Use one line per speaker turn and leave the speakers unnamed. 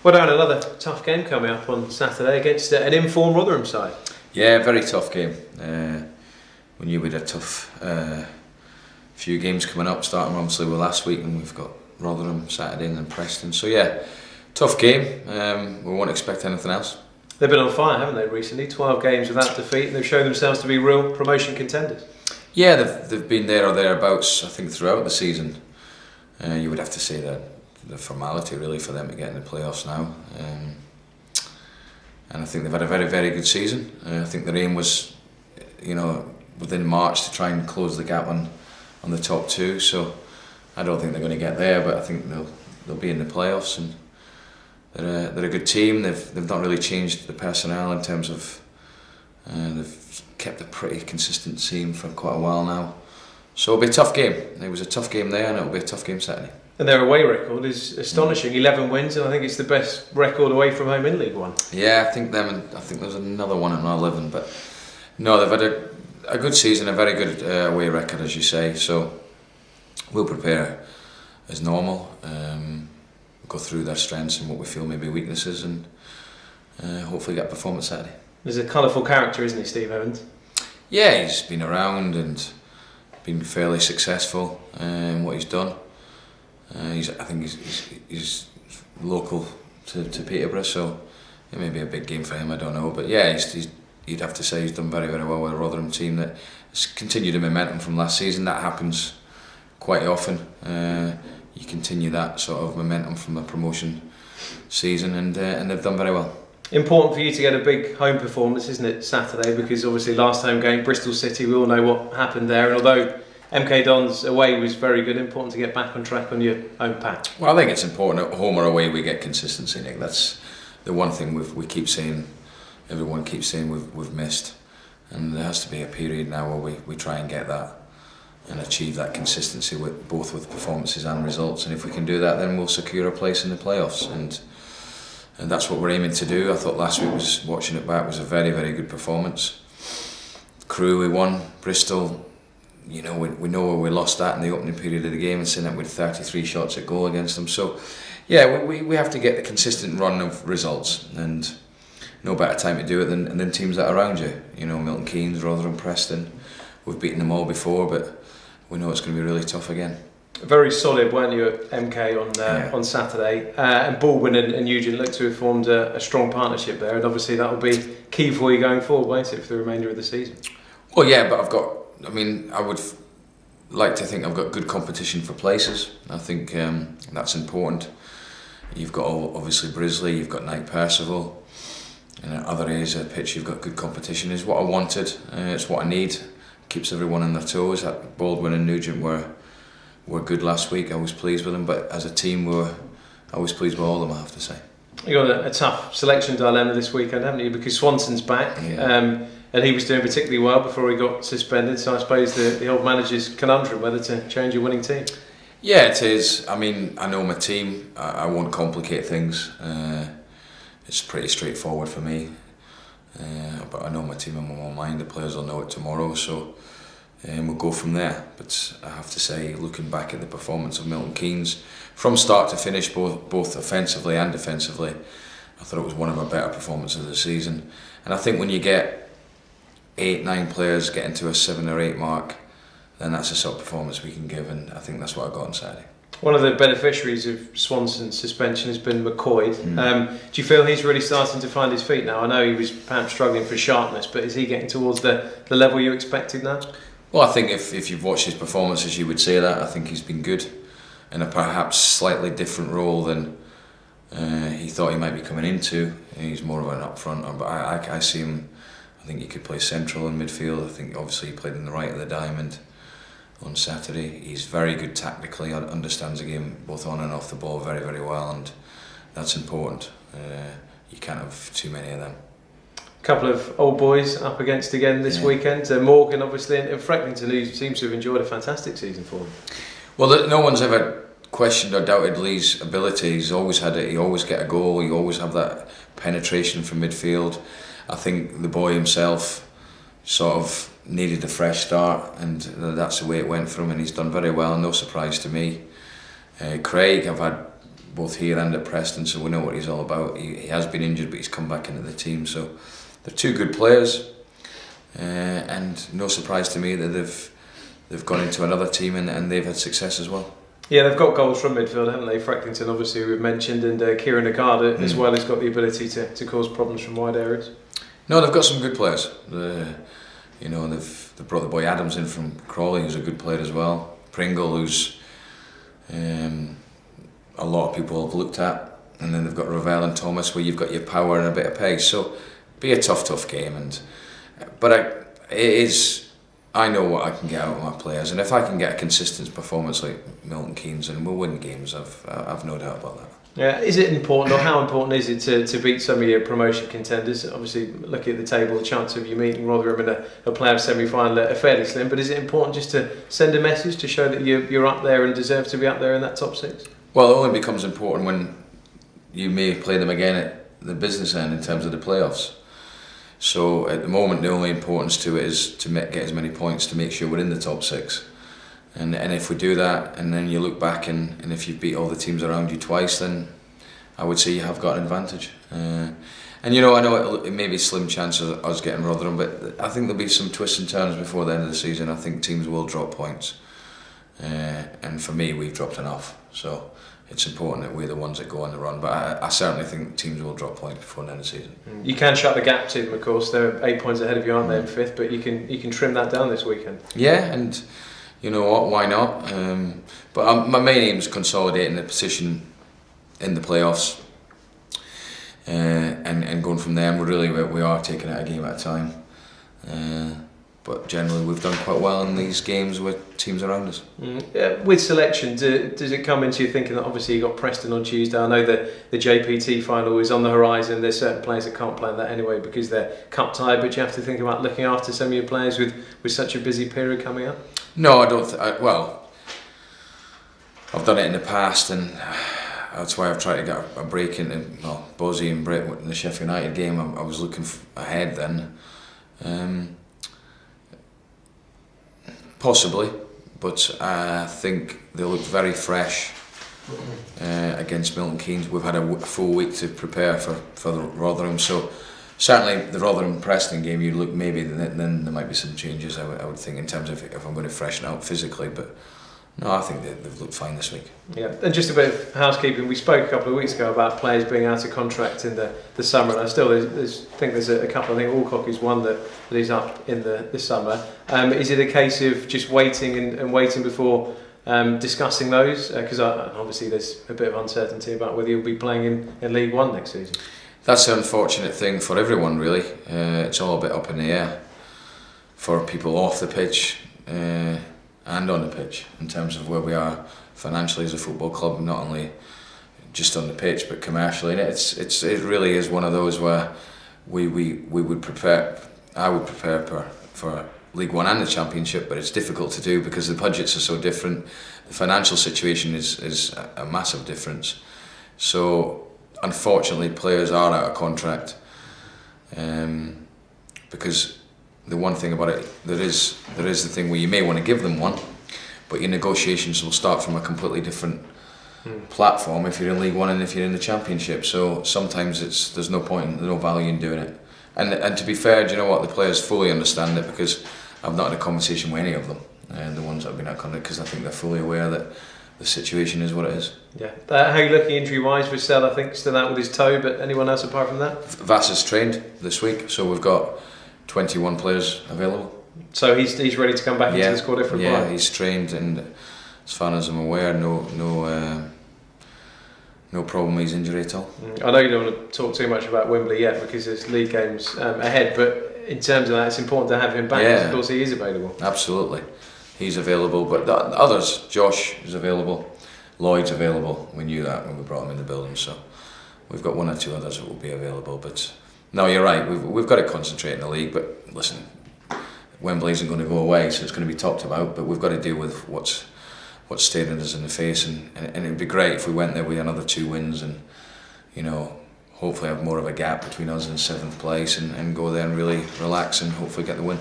Well, Darren, another tough game coming up on Saturday against an in-form Rotherham side.
Yeah, very tough game. We knew we had a tough few games coming up, starting obviously with last week, and we've got Rotherham Saturday and then Preston. So yeah, tough game. We won't expect anything else.
They've been on fire, haven't they, recently? 12 games without defeat, and they've shown themselves to be real promotion contenders.
Yeah, they've been there or thereabouts, I think, throughout the season. You would have to say that the formality really for them to get in the playoffs now. And I think they've had a very, very good season. I think their aim was, within March to try and close the gap on the top two. So I don't think they're going to get there, but I think they'll be in the playoffs. And they're a good team. They've not really changed the personnel in terms of they've kept a pretty consistent team for quite a while now. So it'll be a tough game. It was a tough game there, and it'll be a tough game Saturday.
And their away record is astonishing. 11 wins, and I think it's the best record away from home in League One.
Yeah, I think there's another one at 11, but no, they've had a good season, a very good away record, as you say. So we'll prepare as normal, go through their strengths and what we feel may be weaknesses, and hopefully get a performance Saturday.
There's a colourful character, isn't he, Steve Evans?
Yeah, he's been around and been fairly successful in what he's done. I think he's local to Peterborough, so it may be a big game for him, I don't know. But yeah, you'd have to say he's done very, very well with a Rotherham team that has continued the momentum from last season. That happens quite often. You continue that sort of momentum from a promotion season, and they've done very well.
Important for you to get a big home performance, isn't it, Saturday? Because obviously last home game, Bristol City, we all know what happened there. And although MK Dons away was very good, important to get back on track on your own patch.
Well, I think it's important at home or away we get consistency, Nick. That's the one thing we keep saying, everyone keeps saying we've missed. And there has to be a period now where we try and get that and achieve that consistency both with performances and results. And if we can do that, then we'll secure a place in the playoffs. And that's what we're aiming to do. I thought last week, watching it back, was a very, very good performance. Crewe, we won. Bristol, we know where we lost that in the opening period of the game, and sitting up with 33 shots at goal against them. So yeah, we have to get the consistent run of results, and no better time to do it than teams that are around you. Milton Keynes, Rotherham, Preston. We've beaten them all before, but we know it's going to be really tough again.
Very solid, weren't you, at MK on Saturday? And Baldwin and Nugent look to have formed a strong partnership there, and obviously that will be key for you going forward, won't it, for the remainder of the season? Well,
yeah, but I would like to think I've got good competition for places. I think that's important. You've got obviously Brisley, you've got Knight Percival, and in other areas of the pitch you've got good competition. Is what I wanted. It's what I need. Keeps everyone on their toes. Baldwin and Nugent were good last week. I was pleased with them, but as a team, I was pleased with all of them, I have to say.
You got a tough selection dilemma this weekend, haven't you? Because Swanson's back.
Yeah.
And he was doing particularly well before he got suspended, so I suppose the old manager's conundrum whether to change a winning team.
Yeah, it is. I know my team. I won't complicate things. It's pretty straightforward for me. But I know my team in my mind. The players will know it tomorrow, so we'll go from there. But I have to say, looking back at the performance of Milton Keynes, from start to finish, both offensively and defensively, I thought it was one of our better performances of the season. And I think when you get 8-9 players getting to a 7 or 8 mark, then that's the sort of performance we can give, and I think that's what I got on Saturday.
One of the beneficiaries of Swanson's suspension has been McCoy. Do you feel he's really starting to find his feet now? I know he was perhaps struggling for sharpness, but is he getting towards the level you expected now?
Well, I think if you've watched his performances, you would say that. I think he's been good in a perhaps slightly different role than he thought he might be coming into. He's more of an up-fronter, but I see him. I think he could play central in midfield. I think obviously he played in the right of the diamond on Saturday. He's very good tactically, understands the game both on and off the ball very, very well, and that's important. You can't have too many of them.
A couple of old boys up against again this weekend. Morgan obviously, and Freckington, who seems to have enjoyed a fantastic season for him.
Well, no one's ever questioned or doubted Lee's ability. He's always had it. He always get a goal. He always have that penetration from midfield. I think the boy himself sort of needed a fresh start, and that's the way it went for him, and he's done very well. No surprise to me. Craig, I've had both here and at Preston, so we know what he's all about. He has been injured, but he's come back into the team. So they're two good players, and no surprise to me that they've gone into another team and they've had success as well.
Yeah, they've got goals from midfield, haven't they? Frackington, obviously, we've mentioned, and Kieran Agada as well has got the ability to cause problems from wide areas.
No, they've got some good players. They've brought the boy Adams in from Crawley, who's a good player as well. Pringle, who's a lot of people have looked at, and then they've got Ravel and Thomas, where you've got your power and a bit of pace. So, be a tough game, I know what I can get out of my players, and if I can get a consistent performance like Milton Keynes, and we'll win games, I've no doubt about that.
Yeah, is it important, or how important is it to beat some of your promotion contenders? Obviously, looking at the table, the chance of you meeting Rotherham in a playoff semi-final are fairly slim, but is it important just to send a message to show that you're up there and deserve to be up there in that top six?
Well, it only becomes important when you may play them again at the business end in terms of the playoffs. So at the moment, the only importance to it is to get as many points to make sure we're in the top six. And if we do that, and then you look back and if you beat all the teams around you twice, then I would say you have got an advantage. And I know it may be a slim chance of us getting Rotherham, but I think there'll be some twists and turns before the end of the season. I think teams will drop points. And for me, we've dropped enough. So it's important that we're the ones that go on the run, but I certainly think teams will drop points before the end of the season.
You can shut the gap to them, of course. They're 8 points ahead of you, aren't they, in 5th, but you can trim that down this weekend.
Yeah, and you know what, why not? But my main aim is consolidating the position in the playoffs, and going from there. And we are taking it a game at a time. But generally, we've done quite well in these games with teams around us.
With selection, does it come into you thinking that obviously you got Preston on Tuesday? I know that the JPT final is on the horizon. There's certain players that can't play in that anyway because they're cup tied. But you have to think about looking after some of your players with such a busy period coming up.
No, I don't. I've done it in the past, and that's why I've tried to get a break into Bozzy and Brett in the Sheffield United game. I was looking ahead then. Possibly, but I think they looked very fresh against Milton Keynes. We've had a full week to prepare for the Rotherham, so certainly the Rotherham Preston game, you'd look maybe then there might be some changes. I would think in terms of if I'm going to freshen out physically, but no, I think they've looked fine this week. Yeah,
and just a bit of housekeeping. We spoke a couple of weeks ago about players being out of contract in the summer, and I still think there's a couple. I think Alcock is one that is up in the summer. Is it a case of just waiting and waiting before discussing those? Because obviously there's a bit of uncertainty about whether you'll be playing in League One next season.
That's the unfortunate thing for everyone, really. It's all a bit up in the air for people off the pitch. And on the pitch, in terms of where we are financially as a football club, not only just on the pitch but commercially. And it really is one of those where we would prepare. I would prepare for League One and the Championship, but it's difficult to do because the budgets are so different. The financial situation is a massive difference. So unfortunately, players are out of contract, because. The one thing about it, there is the thing where you may want to give them one, but your negotiations will start from a completely different platform if you're in League One and if you're in the Championship. So sometimes there's no point, there's no value in doing it. And to be fair, do you know what? The players fully understand it because I've not had a conversation with any of them, the ones that have been out of contract, because I think they're fully aware that the situation is what it is.
Yeah. How are you looking injury-wise with Sel? I think still out with his toe, but anyone else apart from that?
Vass has trained this week, so we've got 21 players available.
So he's ready to come back into the squad if required?
Yeah, he's trained, and as far as I'm aware, no problem with his injury at all.
I know you don't want to talk too much about Wembley yet because there's league games ahead, but in terms of that, it's important to have him back because of course he is available.
Absolutely, he's available, but the others, Josh is available, Lloyd's available. We knew that when we brought him in the building, so we've got one or two others that will be available, but no, you're right. We've got to concentrate in the league. But listen, Wembley isn't going to go away, so it's going to be talked about. But we've got to deal with what's staring us in the face, and it'd be great if we went there with another 2 wins, and hopefully have more of a gap between us and 7th place, and go there and really relax and hopefully get the win.